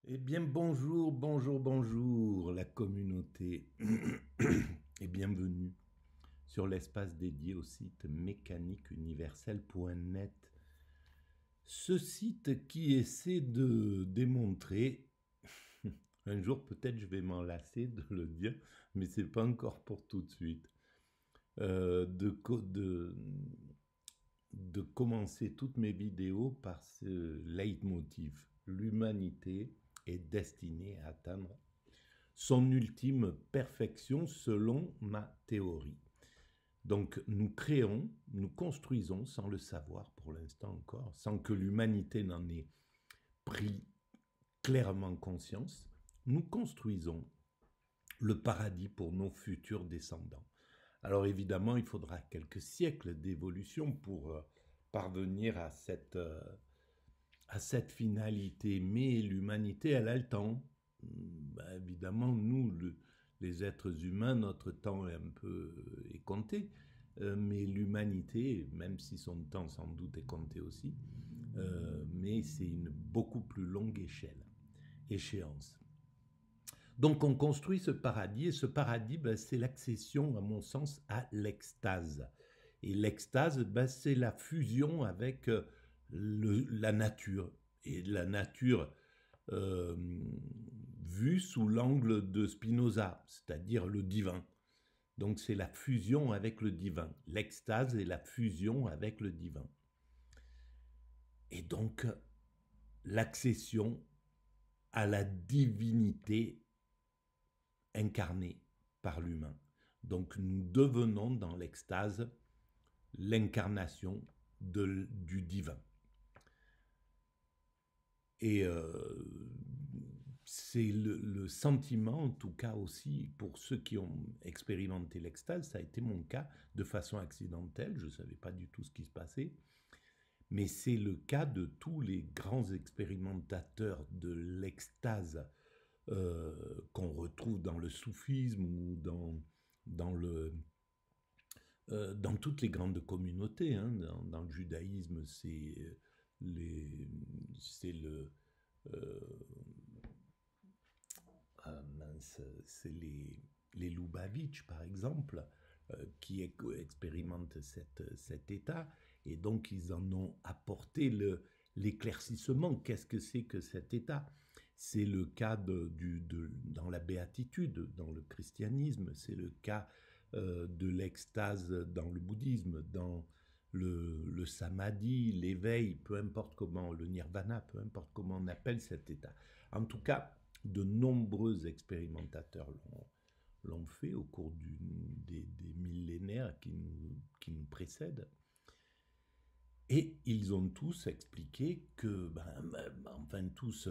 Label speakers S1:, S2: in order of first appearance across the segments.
S1: Eh bien, bonjour, bonjour, bonjour, la communauté, et bienvenue sur l'espace dédié au site mécaniqueuniverselle.net. Ce site qui essaie de démontrer, un jour peut-être je vais m'en lasser de le dire, mais c'est pas encore pour tout de suite, de commencer toutes mes vidéos par ce leitmotiv. L'humanité est destinée à atteindre son ultime perfection selon ma théorie. Donc nous créons, nous construisons sans le savoir pour l'instant encore, sans que l'humanité n'en ait pris clairement conscience, nous construisons le paradis pour nos futurs descendants. Alors évidemment, il faudra quelques siècles d'évolution pour parvenir à cette finalité, mais l'humanité, elle a le temps. Évidemment, nous, les êtres humains, notre temps est un peu est compté, mais l'humanité, même si son temps sans doute est compté aussi, mais c'est une beaucoup plus longue échéance. Donc on construit ce paradis, et ce paradis, c'est l'accession, à mon sens, à l'extase. Et l'extase, c'est la fusion avec la nature. Et la nature euh, vue sous l'angle de Spinoza, c'est-à-dire le divin. Donc c'est la fusion avec le divin. L'extase est la fusion avec le divin. Et donc l'accession à la divinité incarnée par l'humain. Donc nous devenons dans l'extase l'incarnation du divin. Et c'est le sentiment, en tout cas aussi, pour ceux qui ont expérimenté l'extase, ça a été mon cas de façon accidentelle, je ne savais pas du tout ce qui se passait, mais c'est le cas de tous les grands expérimentateurs de l'extase qu'on retrouve dans le soufisme ou dans toutes les grandes communautés. Hein. Dans le judaïsme, c'est les, Lubavitch, par exemple, qui expérimentent cet état, et donc ils en ont apporté l'éclaircissement. Qu'est-ce que c'est que cet état? C'est le cas dans la béatitude, dans le christianisme, c'est le cas de l'extase dans le bouddhisme, dans le samadhi, l'éveil, peu importe comment, le nirvana, peu importe comment on appelle cet état. En tout cas, de nombreux expérimentateurs l'ont fait au cours des millénaires qui nous précèdent. Et ils ont tous expliqué que, enfin tous,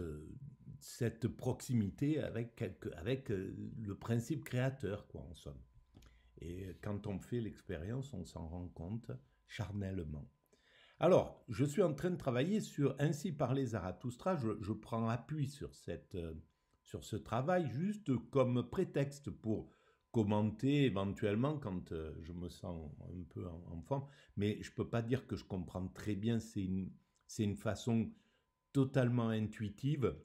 S1: cette proximité avec le principe créateur, quoi, en somme. Et quand on fait l'expérience, on s'en rend compte charnellement. Alors, je suis en train de travailler sur Ainsi parlait Zarathustra. Je prends appui sur ce travail juste comme prétexte pour commenter éventuellement quand je me sens un peu en forme. Mais je ne peux pas dire que je comprends très bien. C'est une façon totalement intuitive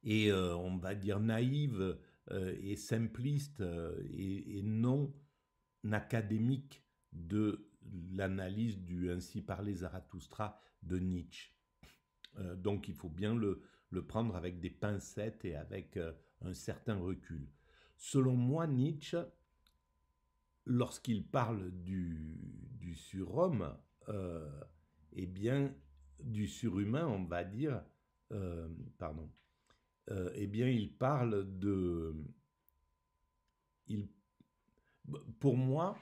S1: et on va dire naïve et simpliste et non académique de l'analyse du Ainsi parlait Zarathustra de Nietzsche. Donc il faut bien le prendre avec des pincettes et avec un certain recul. Selon moi, Nietzsche, lorsqu'il parle du surhomme, eh bien, du surhumain, on va dire, eh bien, il parle pour moi,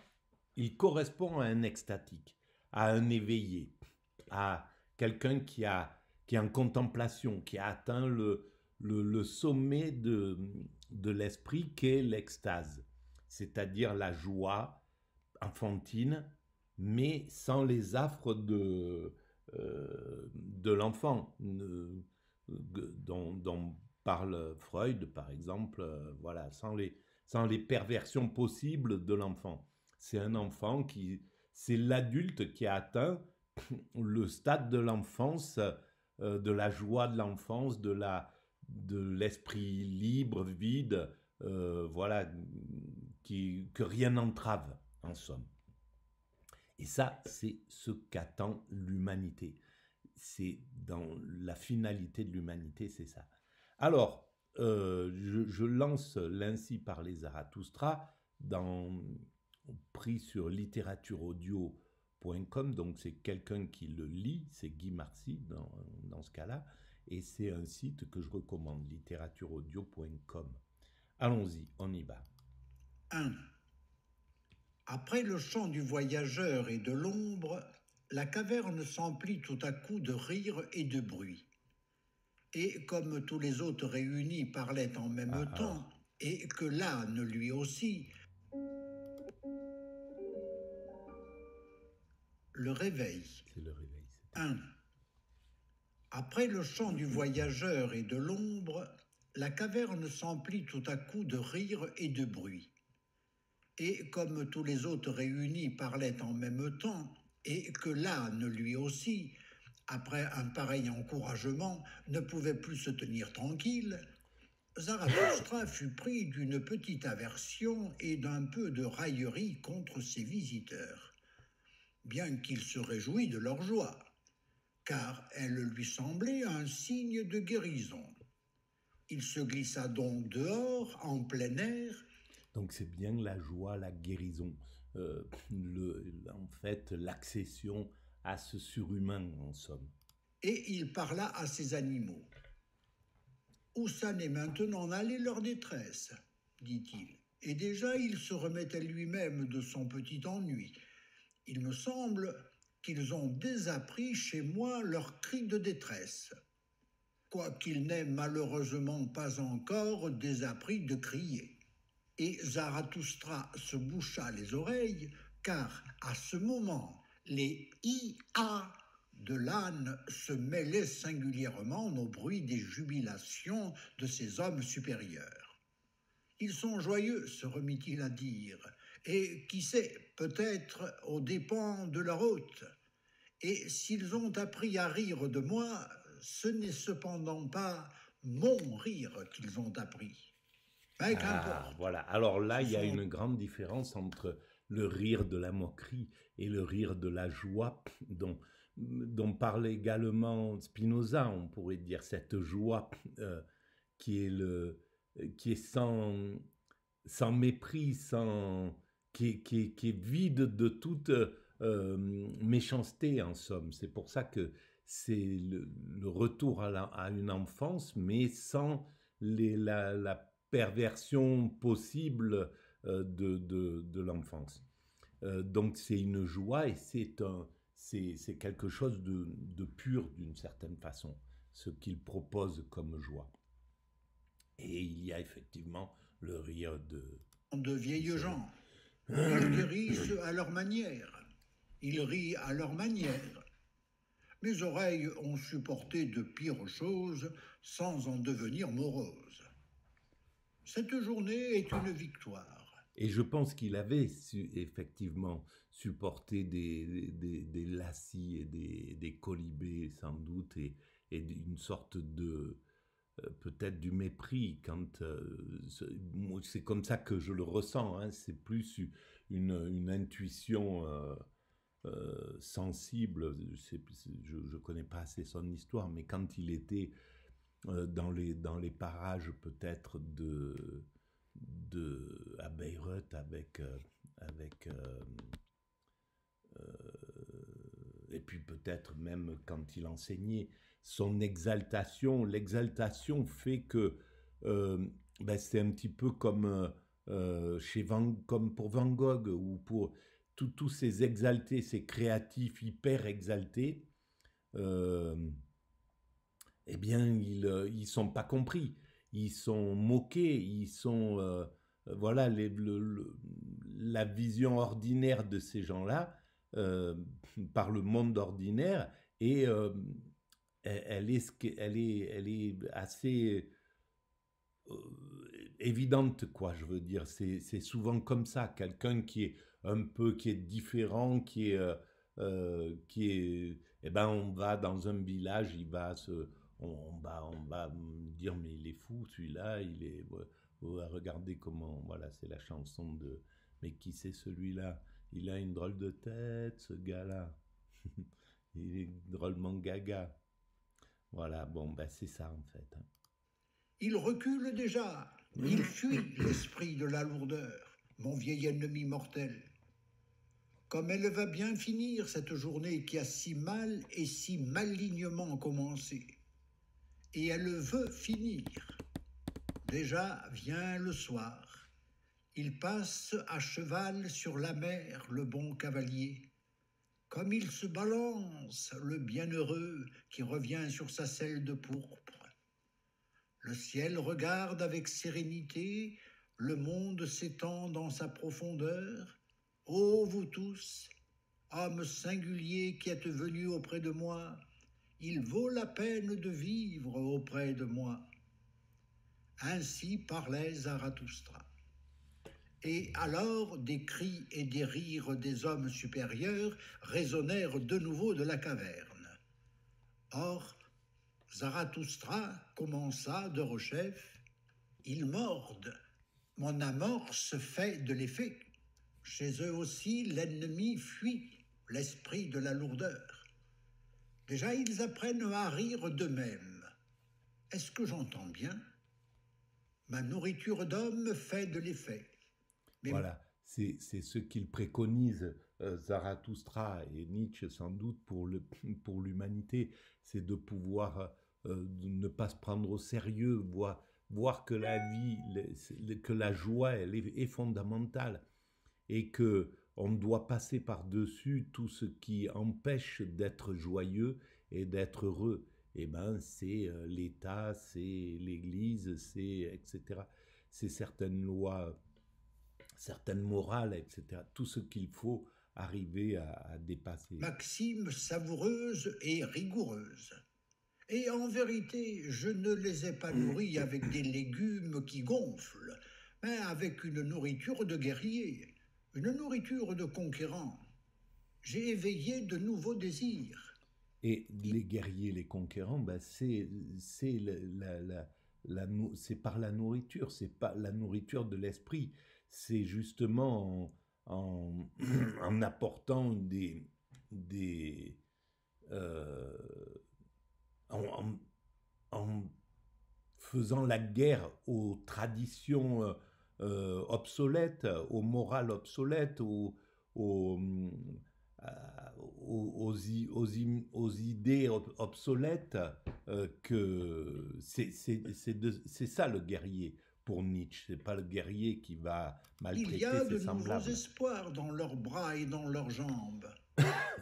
S1: il correspond à un extatique, à un éveillé, à quelqu'un qui est en contemplation, qui a atteint le sommet de l'esprit qu'est l'extase, c'est-à-dire la joie enfantine, mais sans les affres de l'enfant, dont parle Freud, par exemple, voilà, sans les perversions possibles de l'enfant. C'est un enfant c'est l'adulte qui a atteint le stade de l'enfance, de la joie de l'enfance, de l'esprit libre, vide, voilà, que rien n'entrave, en somme. Et ça, c'est ce qu'attend l'humanité. C'est dans la finalité de l'humanité, c'est ça. Alors, je lance l'Ainsi parlait Zarathustra pris sur littérature-audio.com, donc c'est quelqu'un qui le lit, c'est Guy Marcy dans ce cas-là, et c'est un site que je recommande, littérature-audio.com. Allons-y, on y va.
S2: 1. Après le chant du voyageur et de l'ombre, la caverne s'emplit tout à coup de rires et de bruit. Et comme tous les autres réunis parlaient en même temps, et que l'âne lui aussi, le réveil.
S1: C'est le réveil.
S2: 1. Après le chant du voyageur et de l'ombre, la caverne s'emplit tout à coup de rires et de bruit. Et comme tous les autres réunis parlaient en même temps, et que l'âne lui aussi, après un pareil encouragement, ne pouvait plus se tenir tranquille, Zarathustra fut pris d'une petite aversion et d'un peu de raillerie contre ses visiteurs, bien qu'il se réjouît de leur joie, car elle lui semblait un signe de guérison. Il se glissa donc dehors, en plein air.
S1: Donc c'est bien la joie, la guérison, en fait l'accession à ce surhumain en somme.
S2: Et il parla à ses animaux. « Où s'en est maintenant allé leur détresse ?» dit-il. Et déjà il se remettait lui-même de son petit ennui. « Il me semble qu'ils ont désappris chez moi leurs cris de détresse, quoiqu'ils n'aient malheureusement pas encore désappris de crier. » Et Zarathustra se boucha les oreilles, car à ce moment, les hi-ha de l'âne se mêlaient singulièrement au bruit des jubilations de ces hommes supérieurs. « Ils sont joyeux, se remit-il à dire, et qui sait, peut-être aux dépens de leur hôte. Et s'ils ont appris à rire de moi, ce n'est cependant pas mon rire qu'ils ont appris. »
S1: Voilà. Alors là, il y a une grande différence entre le rire de la moquerie et le rire de la joie dont parle également Spinoza, on pourrait dire, cette joie qui est sans mépris, qui est vide de toute méchanceté en somme. C'est pour ça que c'est le retour à une enfance, mais sans la perversion possible de l'enfance. Donc c'est une joie et c'est quelque chose de pur d'une certaine façon, ce qu'il propose comme joie. Et il y a effectivement le rire
S2: de vieilles gens. Ils guérissent à leur manière. Ils rient à leur manière. Mes oreilles ont supporté de pires choses sans en devenir moroses. Cette journée est une victoire.
S1: Et je pense qu'il avait effectivement supporté des lacis et des colibés sans doute et une sorte de peut-être du mépris quand c'est comme ça que je le ressens, hein, c'est plus une intuition sensible. Je connais pas assez son histoire, mais quand il était dans les parages peut-être à Beyrouth et puis peut-être même quand il enseignait, son l'exaltation fait que c'est un petit peu comme comme pour Van Gogh ou pour tous ces exaltés, ces créatifs hyper exaltés. Eh bien, ils sont pas compris, ils sont moqués, ils sont voilà la vision ordinaire de ces gens-là par le monde ordinaire et elle est assez évidente, quoi. Je veux dire, c'est souvent comme ça, quelqu'un qui est différent, qui est, eh ben, on va dans un village, on va me dire, mais il est fou, celui-là, regardez comment, voilà, c'est la chanson de, mais qui c'est celui-là? Il a une drôle de tête, ce gars-là. Il est drôlement gaga. Voilà, bon, ben c'est ça en fait, hein.
S2: Il recule déjà, il fuit l'esprit de la lourdeur, mon vieil ennemi mortel. Comme elle va bien finir cette journée qui a si mal et si malignement commencé. Et elle veut finir. Déjà vient le soir. Il passe à cheval sur la mer, le bon cavalier. Comme il se balance, le bienheureux qui revient sur sa selle de pourpre. Le ciel regarde avec sérénité, le monde s'étend dans sa profondeur. Ô vous tous, hommes singuliers qui êtes venus auprès de moi, il vaut la peine de vivre auprès de moi. Ainsi parlait Zarathustra. Et alors des cris et des rires des hommes supérieurs résonnèrent de nouveau de la caverne. Or, Zarathustra commença de rechef. Ils mordent. Mon amorce fait de l'effet. Chez eux aussi, l'ennemi fuit, l'esprit de la lourdeur. Déjà, ils apprennent à rire d'eux-mêmes. Est-ce que j'entends bien? Ma nourriture d'homme fait de l'effet.
S1: Mais voilà, c'est ce qu'il préconise, Zarathustra et Nietzsche sans doute pour l'humanité, c'est de pouvoir de ne pas se prendre au sérieux, voir que la vie, que la joie, elle est fondamentale et que on doit passer par-dessus tout ce qui empêche d'être joyeux et d'être heureux. Eh ben, c'est l'État, c'est l'Église, c'est etc. C'est certaines lois, certaines morales, etc. Tout ce qu'il faut arriver à dépasser.
S2: Maximes savoureuses et rigoureuses. Et en vérité, je ne les ai pas nourris avec des légumes qui gonflent, mais avec une nourriture de guerrier, une nourriture de conquérant. J'ai éveillé de nouveaux désirs.
S1: Et les guerriers, les conquérants, ben c'est par la nourriture, c'est pas la nourriture de l'esprit. C'est justement en apportant en faisant la guerre aux traditions obsolètes, aux morales obsolètes, aux idées obsolètes, que c'est ça le guerrier pour Nietzsche. C'est pas le guerrier qui va maltraiter ses semblables.
S2: Il y a de nouveaux espoirs dans leurs bras et dans leurs jambes.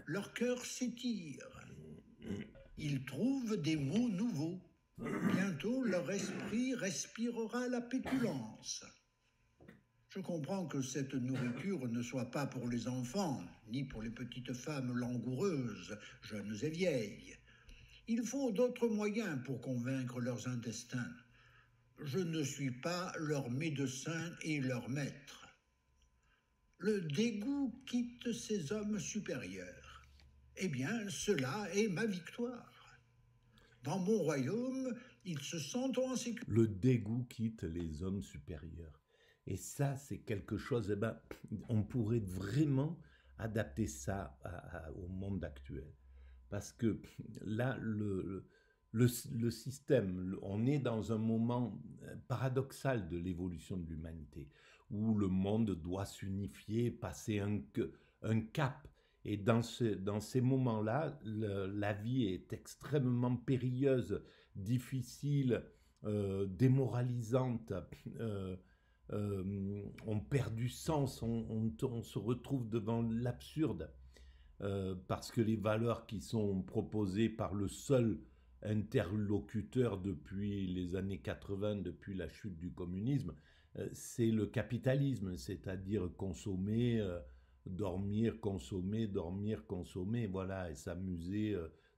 S2: Leur cœur s'étire. Ils trouvent des mots nouveaux. Bientôt, leur esprit respirera la pétulance. Je comprends que cette nourriture ne soit pas pour les enfants, ni pour les petites femmes langoureuses, jeunes et vieilles. Il faut d'autres moyens pour convaincre leurs intestins. Je ne suis pas leur médecin et leur maître. Le dégoût quitte ces hommes supérieurs. Eh bien, cela est ma victoire. Dans mon royaume, ils se sentent en sécurité.
S1: Le dégoût quitte les hommes supérieurs. Et ça, c'est quelque chose, eh ben, on pourrait vraiment adapter ça au monde actuel. Parce que là, le système, on est dans un moment paradoxal de l'évolution de l'humanité, où le monde doit s'unifier, passer un cap. Et dans ces moments-là, la vie est extrêmement périlleuse, difficile, démoralisante. On perd du sens, on se retrouve devant l'absurde, parce que les valeurs qui sont proposées par le seul interlocuteur depuis les années 80, depuis la chute du communisme, c'est le capitalisme, c'est-à-dire consommer, dormir, consommer, voilà, et s'amuser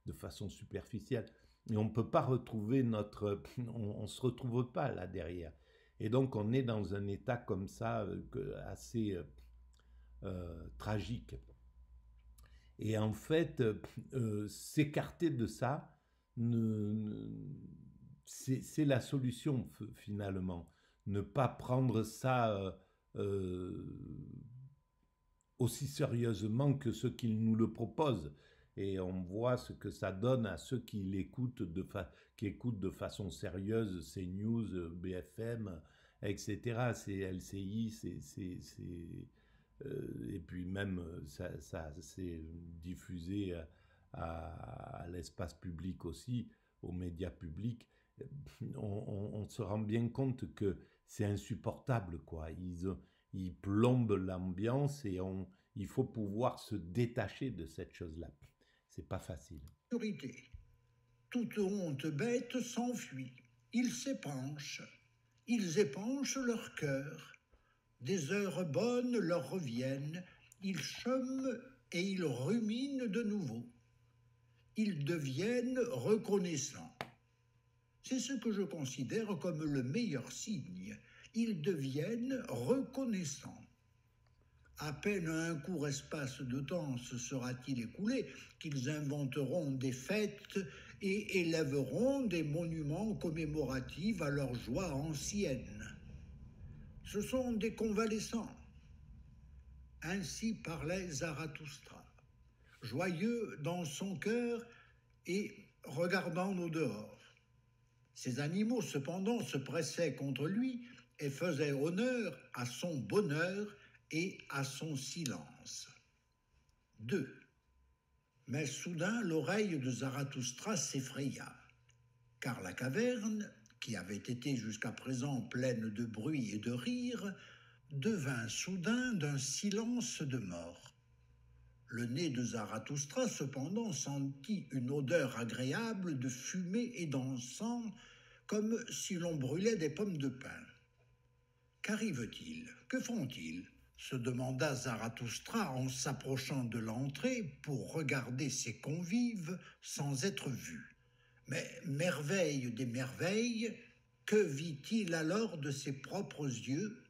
S1: de façon superficielle. Et on ne peut pas retrouver on se retrouve pas là derrière. Et donc on est dans un état comme ça, assez tragique. Et en fait, s'écarter de ça, c'est la solution finalement. Ne pas prendre ça aussi sérieusement que ceux qui nous le proposent. Et on voit ce que ça donne à ceux qui l'écoutent qui écoutent de façon sérieuse CNews, BFM, etc. C'est LCI, et puis même ça s'est diffusé à l'espace public aussi, aux médias publics. On se rend bien compte que c'est insupportable, quoi. Ils plombent l'ambiance et il faut pouvoir se détacher de cette chose-là. C'est pas facile.
S2: Toute honte bête s'enfuit. Ils s'épanchent. Ils épanchent leur cœur. Des heures bonnes leur reviennent. Ils chôment et ils ruminent de nouveau. Ils deviennent reconnaissants. C'est ce que je considère comme le meilleur signe. Ils deviennent reconnaissants. À peine un court espace de temps se sera-t-il écoulé qu'ils inventeront des fêtes et élèveront des monuments commémoratifs à leur joie ancienne. Ce sont des convalescents. Ainsi parlait Zarathustra, joyeux dans son cœur et regardant au dehors. Ces animaux, cependant, se pressaient contre lui et faisaient honneur à son bonheur et à son silence. 2. Mais soudain, l'oreille de Zarathustra s'effraya, car la caverne, qui avait été jusqu'à présent pleine de bruit et de rire, devint soudain d'un silence de mort. Le nez de Zarathustra, cependant, sentit une odeur agréable de fumée et d'encens, comme si l'on brûlait des pommes de pin. Qu'arrive-t-il? Que font-ils? Se demanda Zarathustra en s'approchant de l'entrée pour regarder ses convives sans être vu. Mais merveille des merveilles, que vit-il alors de ses propres yeux?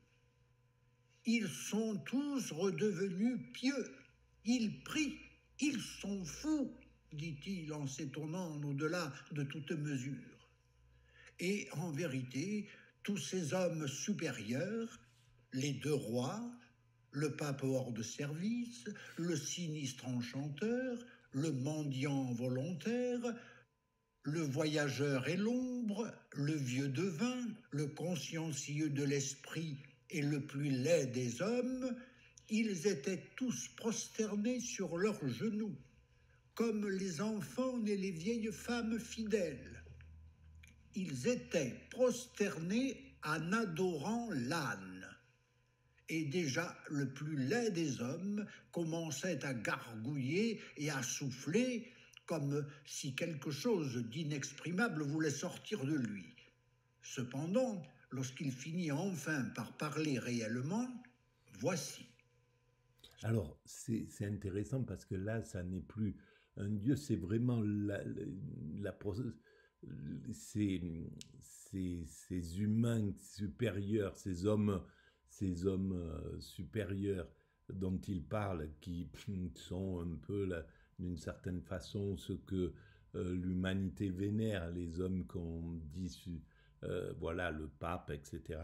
S2: Ils sont tous redevenus pieux. Ils prient, ils sont fous, dit-il en s'étonnant au-delà de toute mesure. Et en vérité, tous ces hommes supérieurs, les 2 rois, le pape hors de service, le sinistre enchanteur, le mendiant volontaire, le voyageur et l'ombre, le vieux devin, le consciencieux de l'esprit et le plus laid des hommes, ils étaient tous prosternés sur leurs genoux, comme les enfants et les vieilles femmes fidèles. Ils étaient prosternés en adorant l'âne. Et déjà le plus laid des hommes commençait à gargouiller et à souffler comme si quelque chose d'inexprimable voulait sortir de lui. Cependant, lorsqu'il finit enfin par parler réellement, voici.
S1: Alors, c'est intéressant parce que là, ça n'est plus un dieu, c'est vraiment ces humains supérieurs, ces hommes supérieurs dont il parle, qui sont un peu, d'une certaine façon, ce que l'humanité vénère, les hommes qu'on dit, voilà, le pape, etc.,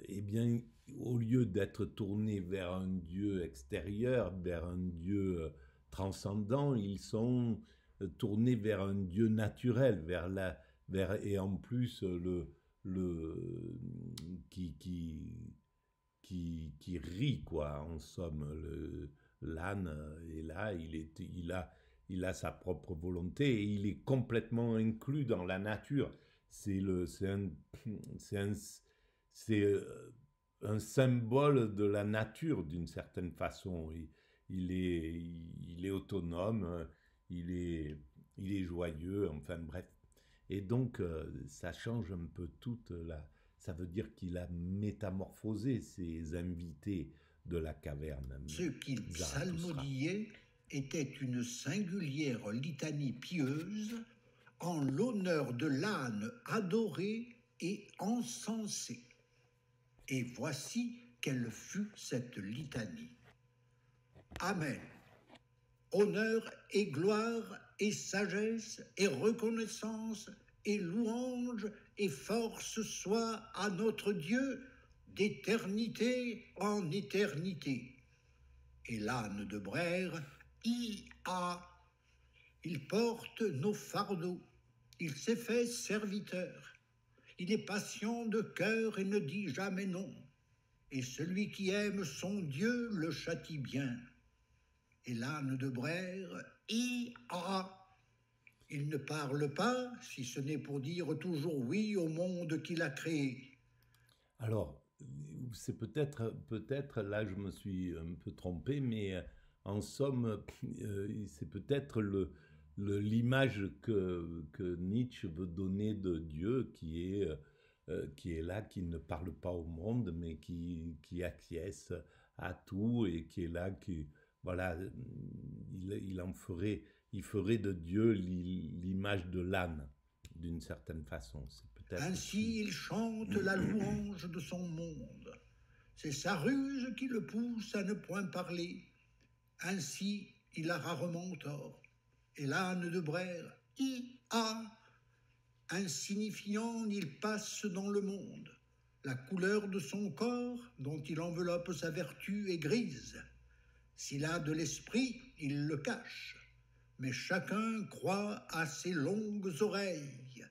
S1: eh bien, au lieu d'être tournés vers un Dieu extérieur, vers un Dieu transcendant, ils sont tournés vers un Dieu naturel, et en plus qui rit, quoi, en somme. L'âne est là, il a sa propre volonté et il est complètement inclus dans la nature. C'est un symbole de la nature d'une certaine façon. Il est autonome, il est joyeux, enfin bref. Et donc ça change un peu ça veut dire qu'il a métamorphosé ses invités de la caverne.
S2: Ce qu'il psalmodiait était une singulière litanie pieuse en l'honneur de l'âne adoré et encensé. Et voici quelle fut cette litanie. Amen. Honneur et gloire et sagesse et reconnaissance et louange et force soit à notre Dieu d'éternité en éternité. Et l'âne de Brère, il porte nos fardeaux, il s'est fait serviteur, il est patient de cœur et ne dit jamais non. Et celui qui aime son Dieu le châtie bien. Et l'âne de Brère, il ne parle pas, si ce n'est pour dire toujours oui au monde qu'il a créé.
S1: Alors, c'est peut-être là je me suis un peu trompé, mais en somme, c'est peut-être l'image que Nietzsche veut donner de Dieu qui est là, qui ne parle pas au monde, mais qui acquiesce à tout et qui est là, voilà, il ferait de Dieu l'image de l'âne, d'une certaine façon. C'est peut-être
S2: Ainsi il chante la louange de son monde. C'est sa ruse qui le pousse à ne point parler. Ainsi il a rarement tort. Et l'âne de Brère, insignifiant, il passe dans le monde. La couleur de son corps, dont il enveloppe sa vertu, est grise. S'il a de l'esprit, il le cache. Mais chacun croit à ses longues oreilles.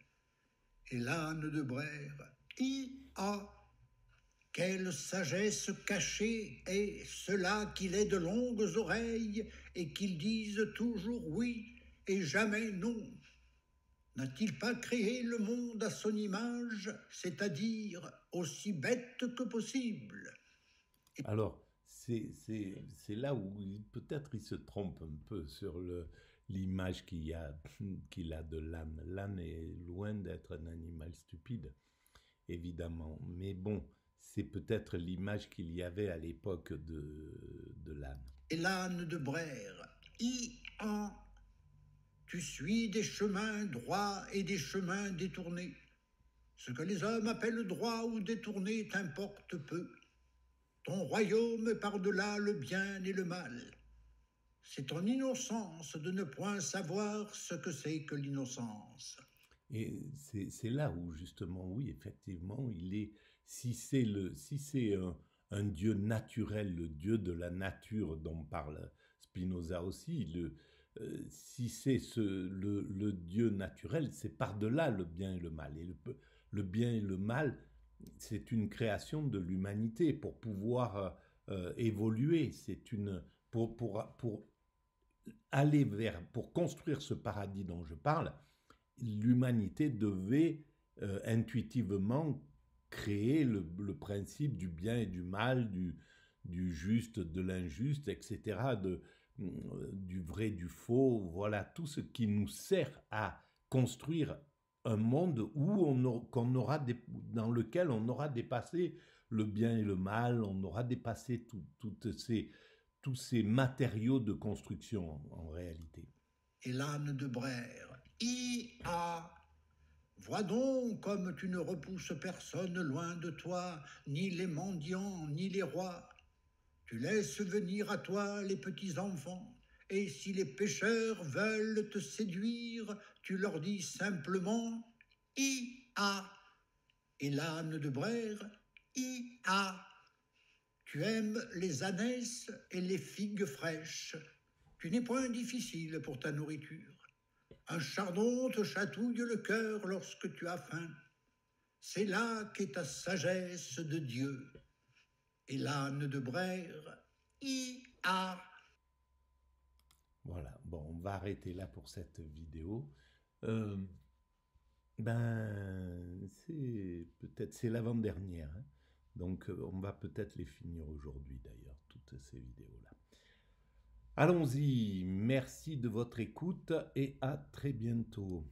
S2: Et l'âne de Brère, quelle sagesse cachée est cela qu'il ait de longues oreilles et qu'il dise toujours oui et jamais non. N'a-t-il pas créé le monde à son image, c'est-à-dire aussi bête que possible?
S1: Alors, c'est là où peut-être il se trompe un peu sur l'image qu'il a de l'âne. L'âne est loin d'être un animal stupide, évidemment. Mais bon, c'est peut-être l'image qu'il y avait à l'époque de l'âne.
S2: Et l'âne de Brère, tu suis des chemins droits et des chemins détournés. Ce que les hommes appellent droit ou détourné t'importe peu. Ton royaume est par-delà le bien et le mal. C'est ton innocence de ne point savoir ce que c'est que l'innocence.
S1: Et c'est là où justement, oui, effectivement, si c'est un Dieu naturel, le Dieu de la nature dont parle Spinoza aussi, si c'est le Dieu naturel, c'est par-delà le bien et le mal. Et le bien et le mal, c'est une création de l'humanité pour pouvoir évoluer. Pour aller pour construire ce paradis dont je parle, l'humanité devait intuitivement créer le principe du bien et du mal, du juste, de l'injuste, etc., du vrai, du faux, voilà, tout ce qui nous sert à construire un monde dans lequel on aura dépassé le bien et le mal, on aura dépassé tous ces matériaux de construction en réalité.
S2: Et l'âne de Brère, vois donc comme tu ne repousses personne loin de toi, ni les mendiants, ni les rois. Tu laisses venir à toi les petits enfants, et si les pécheurs veulent te séduire, tu leur dis simplement Et l'âne de Brère, tu aimes les ânesses et les figues fraîches. Tu n'es point difficile pour ta nourriture. Un chardon te chatouille le cœur lorsque tu as faim. C'est là qu'est ta sagesse de Dieu. Et l'âne de Brère,
S1: Voilà, bon, on va arrêter là pour cette vidéo. C'est l'avant-dernière, hein. Donc on va peut-être les finir aujourd'hui d'ailleurs, toutes ces vidéos-là. Allons-y, merci de votre écoute et à très bientôt.